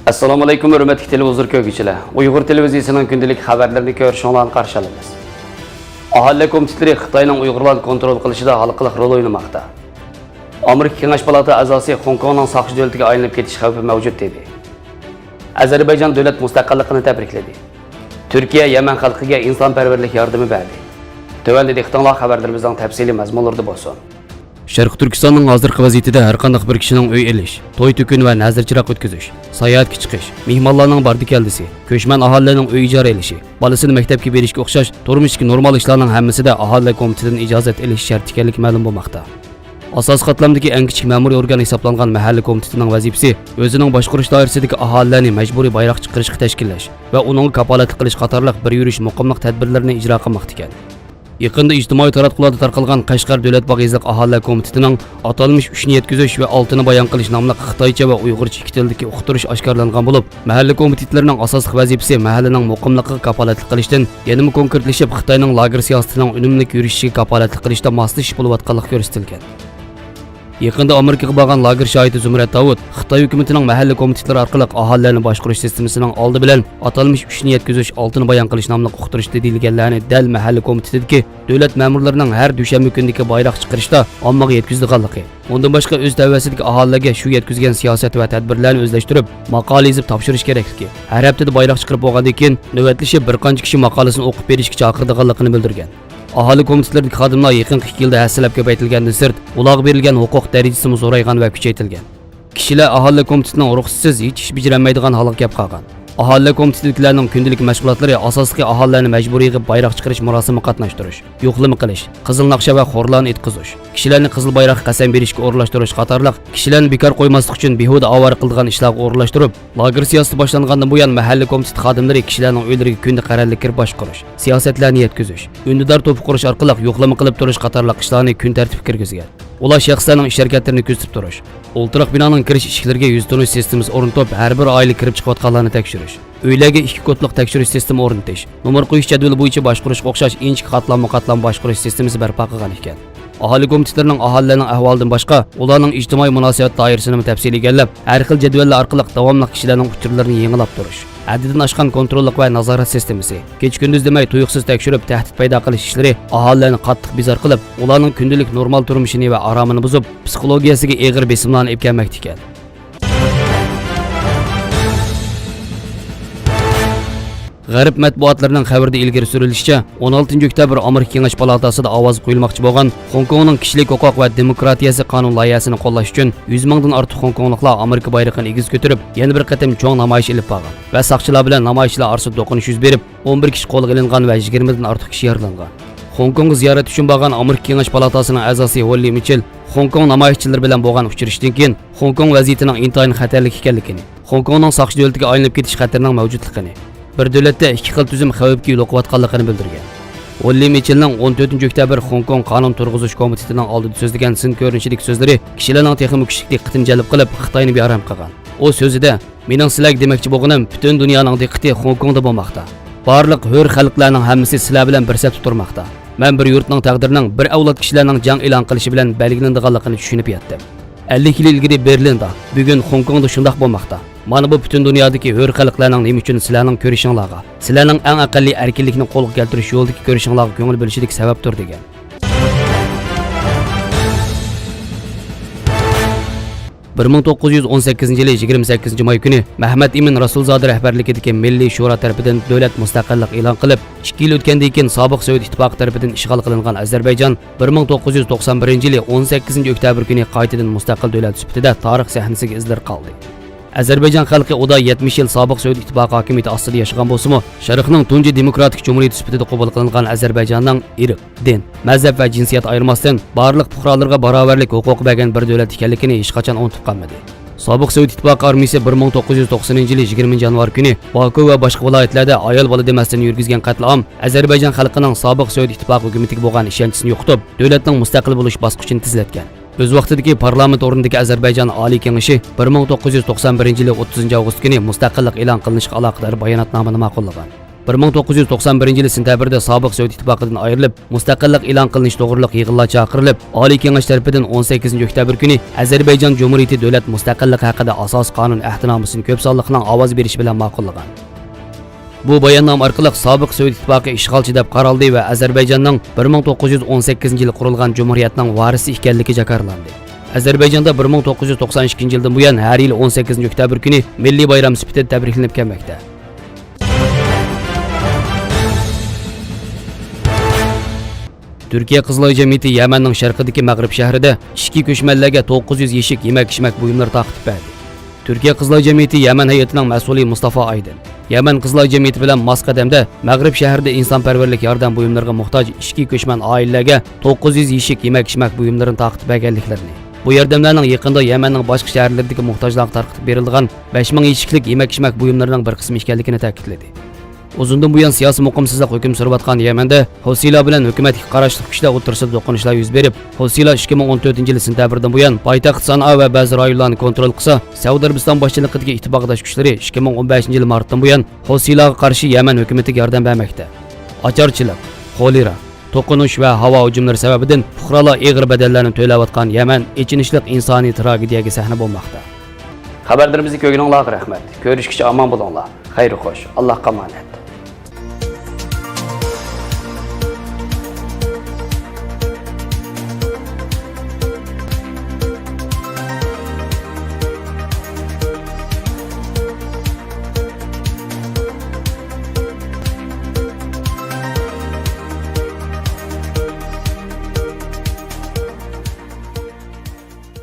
Assalomu alaykum hurmatli televizor ko'rguvchilar. Uyg'ur televiziyasining kundalik xabarlarini ko'rishinglarni qarshi olamiz. Aholi komitetleri Xitoyning Uyg'urlarni kontrol qilishida xalqaro rol o'ynamoqda. Amerika Kengash palata a'zosi Hong Kongning soqchi davlatiga aylanib ketish xavfi mavjud dedi. Ozarbayjon davlat mustaqilligini tabrikladi. Turkiya Yəmən xalqiga insonpərvərlik yordami berdi. Tövəndə dehqonlar xabarlarimizning tafsili mazmunlarida bo'lsin. Sharq Turkistonning hozirgi vaziyatida har qanday bir kishining uy elish, to'y to'kin va nazarchiroq o'tkazish, sayohatga chiqish, mehmonlarning bordi keldisi, ko'chman aholining uy ijara elishi, bolasini maktabga berishga o'xshash turmushdagi normal ishlarning hammasida aholi komitetidan ijozat elish shart ekanligi ma'lum bo'lmoqda. Asos qatlamdagi eng kichik ma'muriy organ hisoblangan mahalla komitetining vazifasi o'zining boshqarish doirasidagi aholilarni majburiy bayroq chiqarishga tashkillash va uning kapolatlik qilish qatorliq bir yurish muqimlik tadbirlarini ijro qilmoqda ekan. Yaqında ijtimoiy taratqularda tarqalgan Qashqar davlat bag'izliq aholi komitetining atalmish ishni yetkazish va oltini bayon qilish nomli Xitoycha va Uyg'urcha ikki tildagi o'qitirish oshkorlangan bo'lib, mahalla komitetlarining asosiy vazifasi mahallaning muqimligiga kapolatlik qilishdan, yanada konkretlashib Xitoyning lager siyosatining unumli yurishiga kapolatlik qilishda moslashib bo'layotganligi ko'rsatilgan. Yaqında Amerikaga borgan lager shohidi Zumrat Davud Xitoy hukumatining mahalla komitetlari orqali aholilarni boshqarish tizimining oldi bilan atalmish ishni yetkazish, oltini bayon qilish nomli o'qitirishda deyilganlarni dal mahalla komitetidagi davlat ma'murlarining har dushanba kunidagi bayroq chiqarishda ommaga yetkazganligi. Undan boshqa o'z tavasidagi aholilarga shu yetkazgan siyosat va tadbirlarni o'zlashtirib, maqola yozib topshirish kerakligi. Har haftada bayroq chiqarib bo'lgandan keyin navbatlashib bir qancha kishi maqolasini o'qib berishga chaqirganligini bildirgan. Aholi komitetilaridagi xodimlar yaqinqi 2 yilda hassalab ko'paytirilgandan sirt, ularga berilgan huquq darajasi zo'raygan va kuchaytirilgan. Kishilar aholi komitetining ruxsatsiz hech ish bajarolmaydigan holga kelib qolgan. Aholi komitetidagilarning kundalik mashg'ulotlari asosiy aholilarni majburiy qilib bayroq chiqarish marosimida qatnashtirish, yo'qlama qilish, qizil naqsha va xorlarni etqizish, kishilarni qizil bayroq qasam berishga o'rlashtirish qatorliq kishilarni bekor qo'ymaslik uchun behuda avara qilgan ishlarga o'rlashtirib, lager siyosati boshlangandan buyon mahalla komitet xodimlari kishilarning uylariga kunda qarorlik kirib boshqarish, siyosatlarni yetkazish, undidor to'p qurish orqali yo'qlama qilib turish qatorliq ishlarni kun tartibga kirgizgan. Ular shaxslarning ish harakatlarini kuzatib turish, o'ltiroq binoning kirish eshiklariga yuz tonish sistemasi o'rnatib, har bir oila kirib chiqayotganlarni tekshirish, uylarga 2 kodliq tekshirish sistemi o'rnatish, nomer qo'yish jadvali bo'yicha boshqarishga o'xshash inchik qatlam boshqarish sistemasi barpo qilgan ekan. Aholi komitetlarining aholilarning ahvolidan boshqa, ularning ijtimoiy munosabat doirasini tafsil egallab, har xil jadvallar orqali davomli kishilarning uchurlarini yengilab turish, haddidan oshgan kontrollik va nazorat sistemasi, kech kunduz demay tuyuqsiz tekshirib, tahdid paydo qilish ishlari aholilarni qattiq bezor qilib, ularning kundalik normal turmushini va aromini buzib, psixologiyasiga og'ir besimlarni olib kelmoqda ekan. G'arb matbuotlarining xabarida ilgari surilishicha, 16 oktyabr Amerika Kengash palatasida ovoz qo'yilmoqchi bo'lgan Hong Kongning kishilik huquq va demokratiyasi qonun loyihasini qo'llash uchun 100 mingdan ortiq Hong Kongliklar Amerika bayrog'ini egiz ko'tarib, yana bir qatam cho'ng namoyish olib borgan va saqchilar bilan namoyishchilar orasida do'qinish yuz berib, 11 kishi qo'lga olingan va 20 dan ortiq kishi yaralangan. Hong Kongga ziyorat uchun borgan Amerika Kengash palatasining a'zosi Holly Mitchell Hong Kong namoyishchilari bilan bo'lgan uchrashishdan keyin Hong Kong vaziyatining intayin xatarlik ekanligini, Hong Kongning soqchi davlatiga aylanib ketish xatarining mavjudligini, bir davlatda ikki xil tuzum xavfga yo'liqayotganligini bildirgan. Holly Mitchellning 14 oktyabr Hong Kong qonun turg'izish komitetining oldida so'zlagan sin ko'rinishlik so'zlari kishilarning texnik kuchli diqqatini jalb qilib, Xitoyni bearam qilgan. O so'zida, "Mening sizlarga demoqchi bo'lganim, butun dunyoning diqqati Hong Kongda bo'lmoqda. Barliq hur xalqlarning hammasi sizlar bilan bir safda turmoqda. Men bir yurtning taqdirining bir avlod kishilarning jang e'lon qilishi bilan belgilanganligini tushunib yetdim. 50 yil ilgari Berlinda, bugun Hong Kongda shundoq bo'lmoqda. Mana bu butun dunyodagi hur xalqlarning nima uchun sizlarning ko'rishinglarga, sizlarning eng aqalli erkinlikni qo'lga keltirish yo'lidagi ko'rishinglarga ko'ngil bo'lishidek sababdir" degan. Bir 1918 yili 28 may kuni Mahmad Emin Rasulzodeh rahbarligidagi Milliy shuro tarafidan davlat mustaqillik e'lon qilib, 2 yil o'tgandan keyin sobiq Sovet ittifoqi tarafidan ishg'ol qilingan Ozarbayjon 1991 yili 18 oktyabr kuni qaytadan mustaqil davlat sifatida tarix sahnasiga izlar qoldi. Ozarbayjon xalqi uda 70 yil sobiq Sovet ittifoqi hokimiyati ostida yashagan bo'lsa-mu, Sharqning tunji demokratik jumhuriyati sifatida qabul qilingan Ozarbayjonning irq, din, mazhab va jinsiyat ayirmasdan barliq fuqarolarga barobarlik huquqi bergan bir davlat ekanligini hech qachon unutib qolmadi. Sobiq Sovet ittifoqi armiyasi 1990 yili 20 yanvar kuni Baku va boshqa viloyatlarda ayol bola demasdan yurgizgan qatl-am Ozarbayjon xalqining sobiq Sovet ittifoqi hukumatiga bo'lgan ishonchisini yo'qotib, davlatning mustaqil bo'lish bosqichini tezlatgan. O'z vaqtidagi parlament o'rnidagi Ozarbayjon Oliy Kengashi 1991 yili 30 avgust kuni mustaqillik e'lon qilinishiga aloqador bayonotnomani ma'qullagan. 1991 yılı sentabrda sobiq Sovet ittifoqidan ayrilib, mustaqillik e'lon qilinish to'g'riliq yig'inlar chaqirilib, Oliy Kengash tarafidan 18 oktyabr kuni Ozarbayjon Cumhuriyati davlat mustaqillik haqida asos qonun ahdinomasining ko'p sonliqning ovoz berishi bilan ma'qullagan. Bu bayonnoma orqali sobiq Sovet ittifoqi ishg'olchi deb qaraldi va Ozarbayjonning 1918 yili qurilgan jumhuriyatning varisi ekanligi jakarlandi. Ozarbayjonda 1992 yildan buyon har yil 18 oktyabr kuni milliy bayram sifatida tabriklanib kelmoqda. Türkiye Qizlar Cemiyeti Yemen'nin şarkıdaki Maghrib şehrida ishki ko'chmanlarga 900 yeshik yemak-ichmak buyumlari taqdim berdi. Türkiye Qizlar Cemiyeti Yemen hayatining mas'uli Mustafa Aydın, Yemen Qizlar Cemiyeti bilan Moskvada Maghrib shahrida insonparvarlik yordam buyumlariga muhtoj ishki ko'chman oilalarga 900 yeshik yemak-ichmak buyumlarini taqdim berganliklarini, bu yordamlarning yaqinda Yemenning boshqa shaharlaridagi muhtojlarga tarqatib berilgan 5000 yeshiklik yemak-ichmak buyumlarining bir qismi ekanligini ta'kidladi. Uzundan buyon siyosiy muqimsizlik hukm surayotgan Yemenda Hosiylar bilan hukumatga qarashli kuchlar o'tirsida to'qinishlar yuz berib, Hosiylar 2014 yil sentabrdan buyon poytaxt San'a va ba'zi rayonlarni kontrol qilsa, Saudiya Arabiston boshchiligidagi ittifoqdosh kuchlar 2015 yil martdan buyon Hosiylarga qarshi Yemen hukumatiga yordam bermoqda. Ocharchilik, xolera, to'qinish va havo hujumlari sababidan fuqarolar og'ir bedellarni to'layotgan Yemen ichinishlik insoniy tragediyaga sahna bo'lmoqda. Xabarlarimizni ko'rganinglarga rahmat. Ko'rishguncha omon bo'linglar. Xayr xo'sh. Allohga omonat.